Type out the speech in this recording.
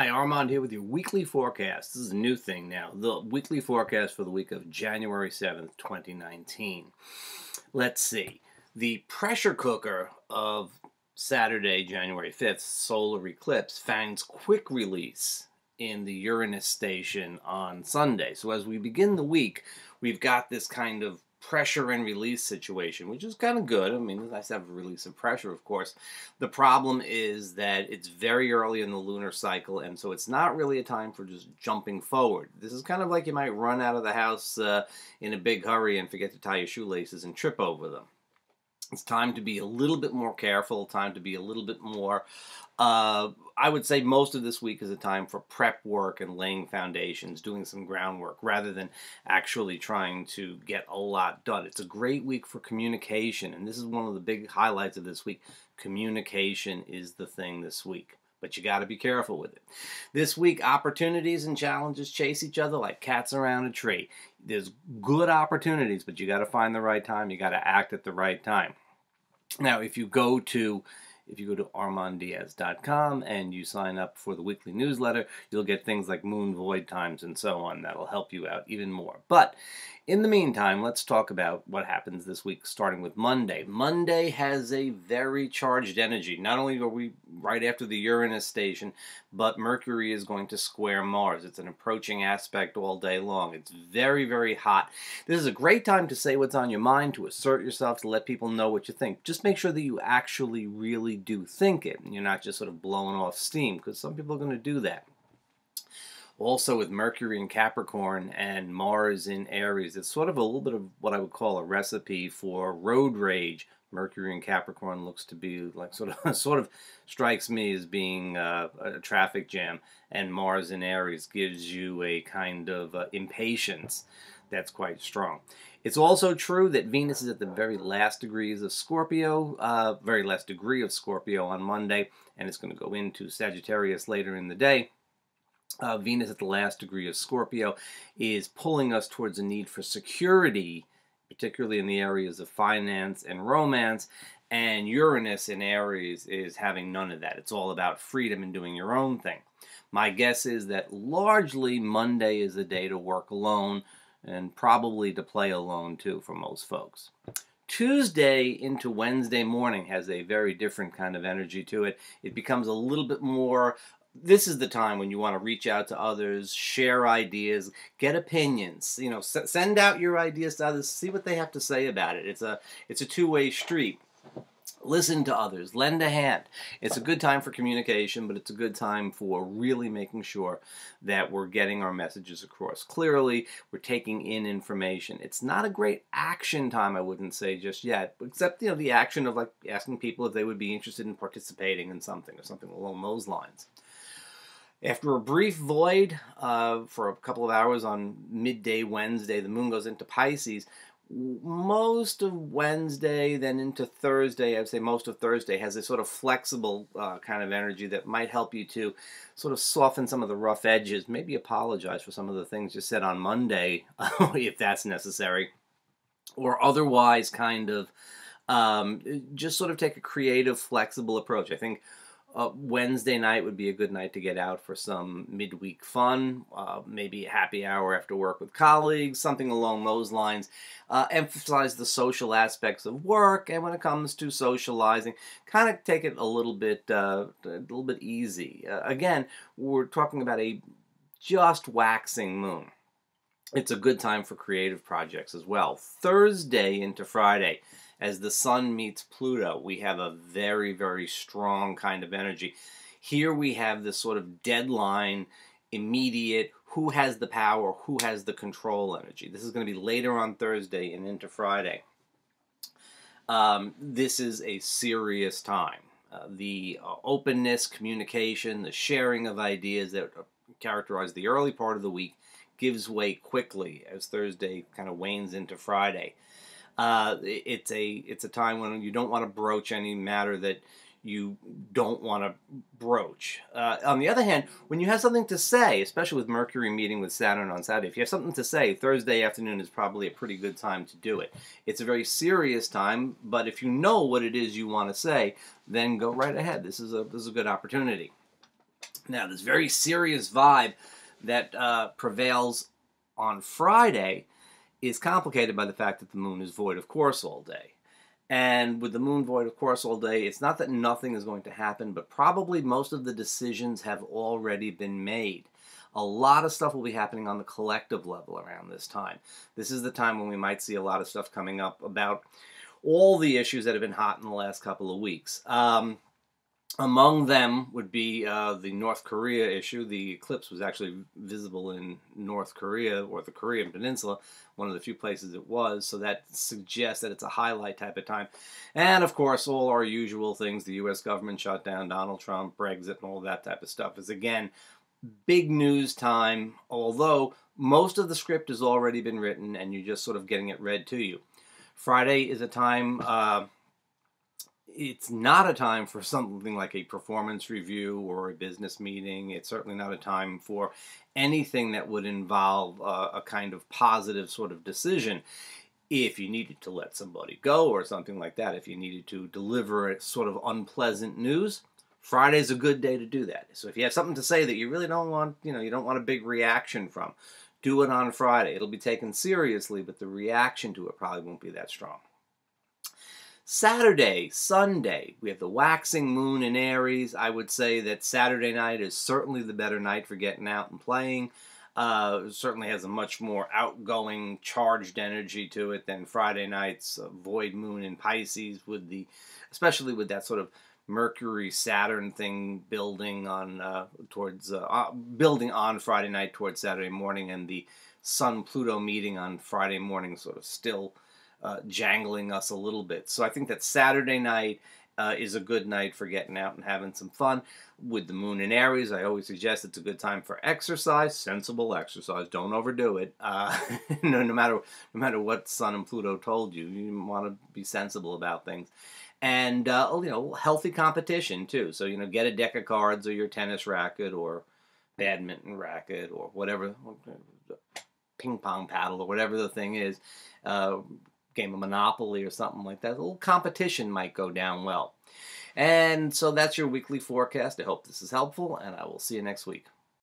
Hi, Armand here with your weekly forecast. This is a new thing now. The weekly forecast for the week of January 7th, 2019. Let's see. The pressure cooker of Saturday, January 5th, solar eclipse, finds quick release in the Uranus station on Sunday. So as we begin the week, we've got this kind of pressure and release situation, which is kind of good. I mean, it's nice to have a release of pressure, of course. The problem is that it's very early in the lunar cycle, and so it's not really a time for just jumping forward. This is kind of like you might run out of the house in a big hurry and forget to tie your shoelaces and trip over them. It's time to be a little bit more careful, time to be a little bit more, I would say most of this week is a time for prep work and laying foundations, doing some groundwork, rather than actually trying to get a lot done. It's a great week for communication, and this is one of the big highlights of this week. Communication is the thing this week, but you got to be careful with it. This week, opportunities and challenges chase each other like cats around a tree. There's good opportunities, but you got to find the right time. You got to act at the right time. Now, if you go to armanddiaz.com and you sign up for the weekly newsletter, you'll get things like moon void times and so on. That'll help you out even more. But in the meantime, let's talk about what happens this week, starting with Monday. Monday has a very charged energy. Not only are we right after the Uranus station, but Mercury is going to square Mars. It's an approaching aspect all day long. It's very, very hot. This is a great time to say what's on your mind, to assert yourself, to let people know what you think. Just make sure that you actually really do think it, and you're not just sort of blowing off steam, because some people are going to do that. Also, with Mercury in Capricorn and Mars in Aries, it's sort of a little bit of what I would call a recipe for road rage. Mercury in Capricorn looks to be like sort of strikes me as being a traffic jam, and Mars in Aries gives you a kind of impatience that's quite strong. It's also true that Venus is at the very last degrees of Scorpio, very last degree of Scorpio on Monday, and it's going to go into Sagittarius later in the day. Venus at the last degree of Scorpio is pulling us towards a need for security, particularly in the areas of finance and romance, and Uranus in Aries is having none of that. It's all about freedom and doing your own thing. My guess is that largely Monday is a day to work alone, and probably to play alone too for most folks. Tuesday into Wednesday morning has a very different kind of energy to it. It becomes a little bit more. This is the time when you want to reach out to others, share ideas, get opinions. You know, send out your ideas to others, see what they have to say about it. It's a two-way street. Listen to others, lend a hand. It's a good time for communication, but it's a good time for really making sure that we're getting our messages across clearly. We're taking in information. It's not a great action time, I wouldn't say just yet, except the action of like asking people if they would be interested in participating in something or something along those lines. After a brief void for a couple of hours on midday Wednesday, the moon goes into Pisces. Most of Wednesday, then into Thursday, I'd say most of Thursday has a sort of flexible kind of energy that might help you to sort of soften some of the rough edges, maybe apologize for some of the things you said on Monday, if that's necessary, or otherwise kind of just sort of take a creative, flexible approach. I think Wednesday night would be a good night to get out for some midweek fun, maybe a happy hour after work with colleagues, something along those lines. Emphasize the social aspects of work, and when it comes to socializing, kind of take it a little bit easy. Again, we're talking about a just waxing moon. It's a good time for creative projects as well. Thursday into Friday, as the Sun meets Pluto, we have a very, very strong kind of energy. Here we have this sort of deadline, immediate, who has the power, who has the control energy. This is going to be later on Thursday and into Friday. This is a serious time. The openness, communication, the sharing of ideas that characterize the early part of the week gives way quickly as Thursday kind of wanes into Friday. It's a time when you don't want to broach any matter that you don't want to broach. On the other hand, when you have something to say, especially with Mercury meeting with Saturn on Saturday, if you have something to say, Thursday afternoon is probably a pretty good time to do it. It's a very serious time, but if you know what it is you want to say, then go right ahead. This is a good opportunity. Now, this very serious vibe that prevails on Friday is complicated by the fact that the moon is void of course all day. And with the moon void of course all day, it's not that nothing is going to happen, but probably most of the decisions have already been made. A lot of stuff will be happening on the collective level around this time. This is the time when we might see a lot of stuff coming up about all the issues that have been hot in the last couple of weeks. Among them would be the North Korea issue. The eclipse was actually visible in North Korea, or the Korean Peninsula, one of the few places it was, so that suggests that it's a highlight type of time. And, of course, all our usual things, the U.S. government shutdown, Donald Trump, Brexit, and all that type of stuff is, again, big news time, although most of the script has already been written and you're just sort of getting it read to you. Friday is a time... it's not a time for something like a performance review or a business meeting. It's certainly not a time for anything that would involve a kind of positive sort of decision. If you needed to let somebody go or something like that, if you needed to deliver a sort of unpleasant news, Friday's a good day to do that. So if you have something to say that you really don't want, you don't want a big reaction from, do it on Friday. It'll be taken seriously, but the reaction to it probably won't be that strong. Saturday, Sunday, we have the waxing moon in Aries. I would say that Saturday night is certainly the better night for getting out and playing. It certainly has a much more outgoing, charged energy to it than Friday night's void moon in Pisces, especially with that sort of Mercury-Saturn thing building on Friday night towards Saturday morning, and the Sun-Pluto meeting on Friday morning sort of still jangling us a little bit. So I think that Saturday night is a good night for getting out and having some fun. With the moon in Aries, I always suggest it's a good time for exercise, sensible exercise. Don't overdo it. No matter what Sun and Pluto told you, you want to be sensible about things. And healthy competition too. So get a deck of cards or your tennis racket or badminton racket or whatever, ping pong paddle or whatever the thing is. Game of Monopoly or something like that. A little competition might go down well. And so that's your weekly forecast. I hope this is helpful, and I will see you next week.